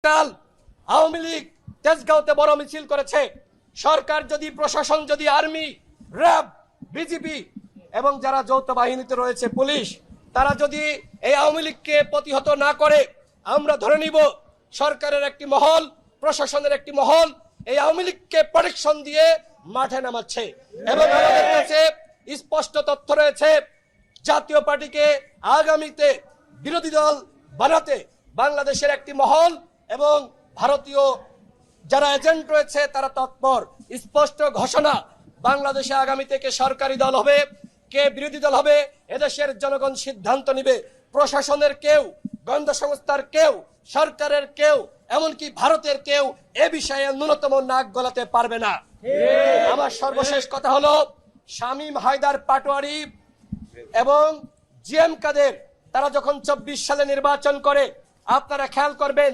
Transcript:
কাল আওয়ামী লীগ তেজগাঁওতে বড় মিছিল করেছে। সরকার যদি, প্রশাসন যদি, আর্মি, র্যাব, বিজিবি এবং যারা যৌথ বাহিনীতে রয়েছে, পুলিশ, তারা যদি এই আওয়ামী লীগকে প্রতিহত না করে, আমরা ধরে নিব সরকারের একটি মহল, প্রশাসনের একটি মহল এই আওয়ামী লীগকে প্রোটেকশন দিয়ে মাঠে নামাচ্ছে। এবং আমাদের কাছে স্পষ্ট তথ্য রয়েছে, জাতীয় পার্টিকে আগামীতে বিরোধী দল বানাতে বাংলাদেশের একটি মহল এবং ভারতীয় যারা এজেন্ট রয়েছে তারা তৎপর। স্পষ্ট ঘোষণা, বাংলাদেশে আগামী থেকে সরকারি দল হবে, কে বিরোধী দল হবে এদেশের জনগণ সিদ্ধান্ত নিবে। প্রশাসনের কেউ, গোয়েন্দা সংস্থার কেউ, সরকারের কেউ, এমনকি ভারতের কেউ এ বিষয়ে ন্যূনতম নাক গলাতে পারবে না। আমার সর্বশেষ কথা হলো, শামীম হায়দার পাটোয়ারি এবং জিএম কাদের তারা যখন 24 সালে নির্বাচন করে, আপনারা খেয়াল করবেন